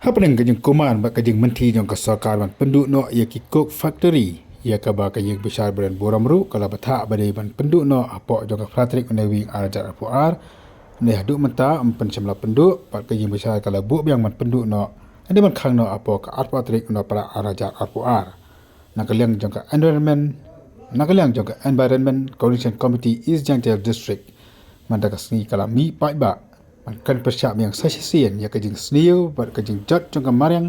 Happening kajing kuman bak kajing menti jong ka sarkar ban penduk no ia ki cook factory ia ka ba kajing besar brand boramru kala bathak badai ban penduk no apok jong ka fratrik ne wing arajat apuar ne haduk menta empen semla penduk bat kajing besar kala buk biang man penduk no ande man khang no apok ka arpatrik no para arajat apuar nakaliang jong ka environment coalition committee East Jangtel district mandakasni kala mi pai ba kan persiap yang sasisian ya kajing sniu bat kajing jot jong ka mariang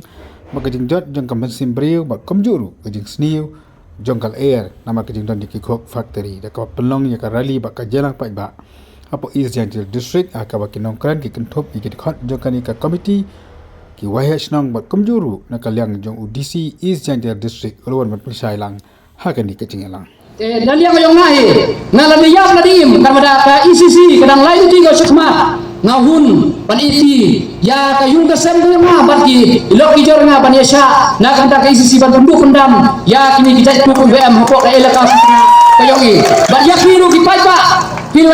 bat kajing jot jong ka mesin briu bat komjuru kajing sniu jong kal air nama kajing don di kikok factory da ka pelong ya ka rally bat ka jelang pai ba apo East Jangtel district aka ba kinongkran ki kentop ki khot jong ka ni ka committee ki wahesh nong bat komjuru na kaliang jong UDC East Jangtel district ulwan bat pesai lang hakan di kajing lang dan yang yang nahi ngaladiyam nadim kamada ka ICC kadang lain tiga sekma ngahun pan iti ya kayung kesem nga barki ilok ijor nga pan yasha na kanta ka ICC ban penduk pendam ya kini kita itu BM hapok ka elaka kayogi ban yakiru ki paipa pil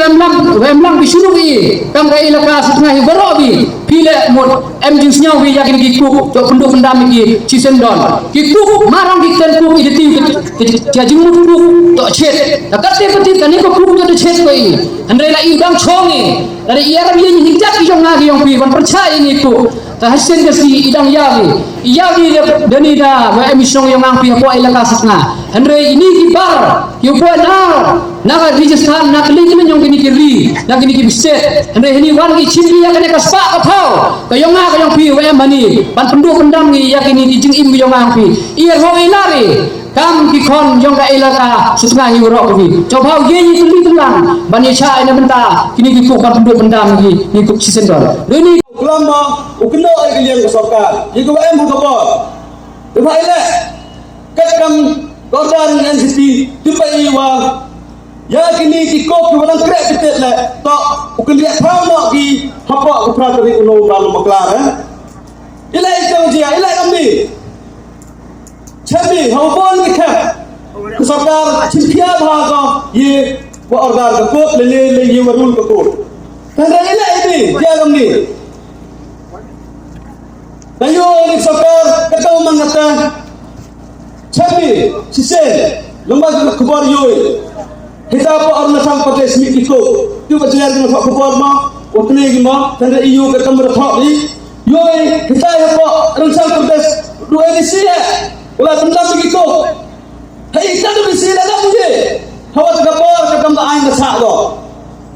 wemlang bisunu ki kam ka elaka sutna hi barobi pile mod emjing snyau bi yakin ki ku to penduk pendam ki cisendon ki ku marang ki ten ku ideti ki jing mudu to chet takate pati tani ko ku to chet ko ini andre la idang chongi dari ia rabi hijab yang lagi yang pi ban percaya ini ku hasil kasi idang yawi dani da wa emission yang ang pi po ilaka satna andre ini kibar yu po na ka register na kali ni yang kini kiri na kini ki biset andre ini wan ki chimbi ya kene kaspa ka phau kayong nga kayong pi wa mani ban pendu pendam ni ya kini dijing im yang ang pi ia ho ilari kam ki kon jong ka ilaka sutna hi ro ki coba ye ni tuli tulang bani cha ina benta kini ki ku kan penduk pendam ni ku sisen dol ini ulama ukno ay kalian kesokar jigo em hukabot diba ile kakam kordan NCT dibai wa ya kini ki kop walang krek betet le to ukliat pamo ki hapa uprat ri uno lalu maklar ile itu dia ile kami Chabi, hawabon ni kap. Kesokar cimpia bahaga ye wa organ kekut le ye warul kekut. Tanda ile ini dia kami. Tayo ni kesokar ketau mangata. Chabi, sisen lembaga kebar yoy. Kita apa orang nasang pakai smith itu. Tu berjalan dengan pak kebar ma. Waktu ni ma tanda iyo ketemu berthak ni. Yoy kita apa rangsang pakai dua edisi ya. Ulah benda begitu. Hei, kita tu mesti ada punya. Hawa terkapar kakam tak aing kesak lo.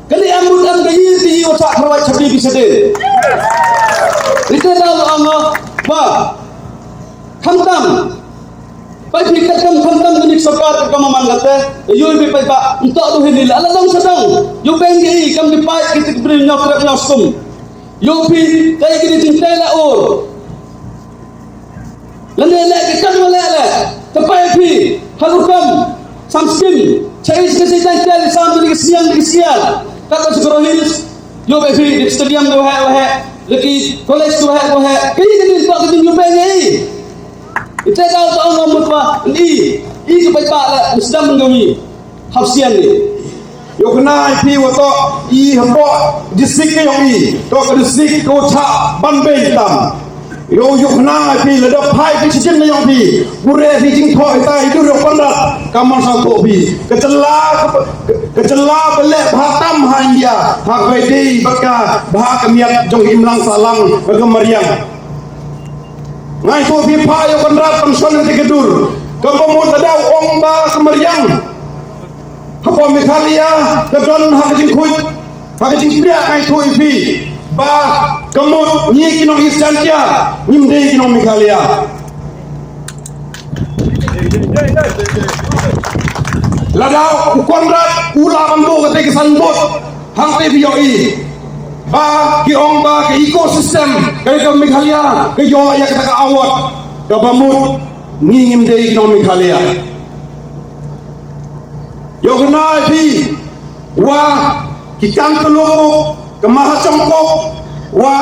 Kali ambut am gayi ti otak perawat capi bisa deh. Itu dah Allah. Bah. Khamtam. Pai pikir khamtam ni sarkar kakam mangate. Yo be pai ba untuk tu hini la long sedang. Yo bengi kam di pai kita beri nyok nyosum. Yo pi tai kini tintai la or. Lalu kita melihat tempat pi halukam samskim cari sesuatu yang sambil dikesian kata sekerohis yo befi di stadium tu lagi college tu kini kita tak kita jumpa ni itu kau tahu ngomong apa ini kebaik lah sedang menggami hafsian ni yo kena pi waktu hampa distrik yang ni to ke distrik Kota Banbei tam yo kena pi lada pai pi cincin yang pi bure pi jing thoi tai itu ro pandra kamar sang ko pi kecela belek bhatam handia hak wedi baka bah kemiat jong imlang salang kemariang ngai ko pi pa yo pandra pension ti kedur kampung tadau ong ba kemariang apa mekalia kedon hak jing kuit hak jing pria ngai thoi pi ba kemut ni kinong istantia nimde kinong mikalia ladau ukondrat ula mambo kate kesanbot hang te bioi ba ki ong ba ke ekosistem ke mikalia ke yo ya kata ka awat ka bamut ni nimde kinong mikalia yo kena pi wa ki kantelo kemah congkok wa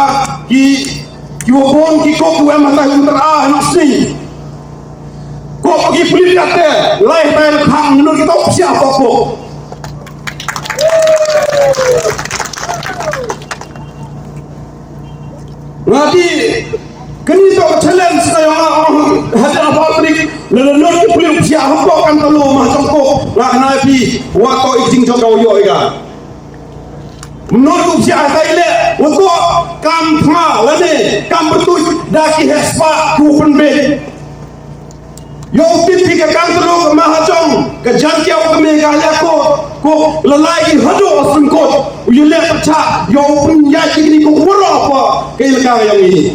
ki wobon ki kok wa mata unterah nasi kok pergi beli kate lai tai khang menurut kita siapa kok ngati Kini to challenge na yung hajar Patrick lelelor ki pulim sia hapok kan telu mah congkok lah na pi wato ijing jogau yo iga menurut sia taile wato kam pha lane kam betul daki hespa ku penbe yo tipi ke kan telu ke mahacong ke jantiau ke megaya ko lalai hado sengkot yule pecah yo punya kini ko woro apa ke ilka yang ini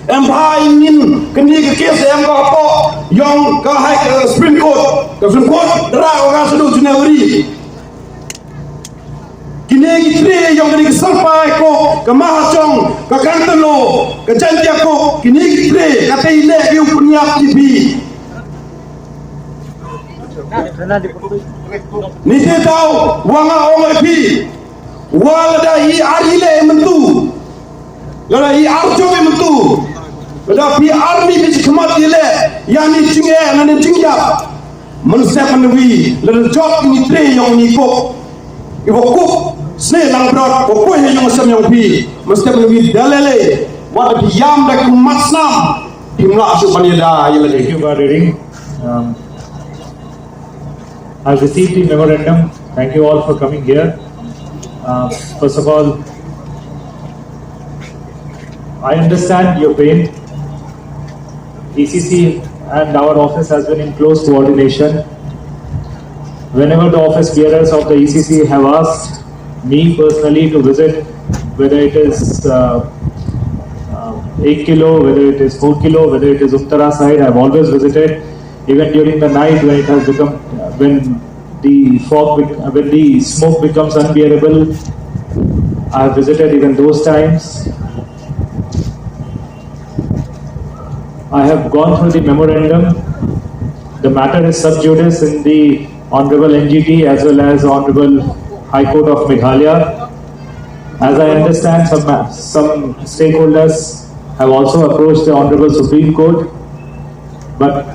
em hai ingin kini ke kes em ko apa yang ke hai ke Supreme Court dra orang sedu Januari kini kita yang kini sampai ko ke mahacong ke kantelo ke jantia ko kini kita kata ile ke punya TV ni dia tahu wanga orang pi wala i arile mentu lada i arjo mentu lada pi army bi khmat ile yani cinge nane cingya manusia panwi lada job ni tre yang ni ko ibo ko se lang brot ko he yang sam yang pi manusia panwi dalele wada pi yam dak masnam timla asu panida ile. Thank you for reading. I've received the memorandum. Thank you all for coming here. First of all, I understand your pain. ECC and our office has been in close coordination. Whenever the office bearers of the ECC have asked me personally to visit, whether it is 8 kilo, whether it is 4 kilo, whether it is Uttara side, I've always visited. Even during the night when it has become, when the smoke becomes unbearable, I have visited even those times. I have gone through the memorandum. The matter is sub judice in the Honorable NGT as well as Honorable High Court of Meghalaya. As I understand, some stakeholders have also approached the Honorable Supreme Court, but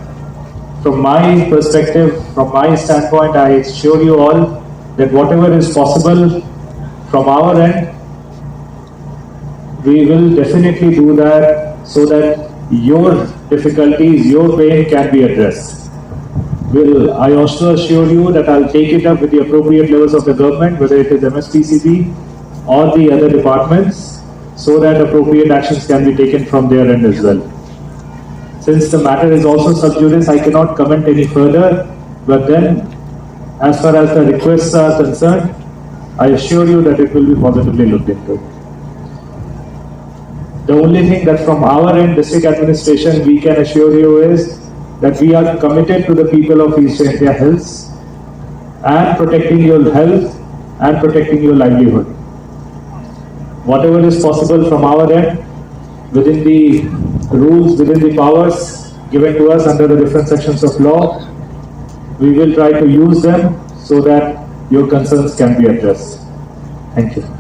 from my perspective, from my standpoint, I assure you all that whatever is possible from our end, we will definitely do that so that your difficulties, your pain can be addressed. I also assure you that I'll take it up with the appropriate levels of the government, whether it is MSPCB or the other departments, so that appropriate actions can be taken from their end as well. Since the matter is also sub judice, I cannot comment any further, but then as far as the requests are concerned, I assure you that it will be positively looked into. The only thing that from our end, district administration, we can assure you is that we are committed to the people of East India Hills and protecting your health and protecting your livelihood. Whatever is possible from our end, within the rules, within the powers given to us under the different sections of law, we will try to use them so that your concerns can be addressed. Thank you.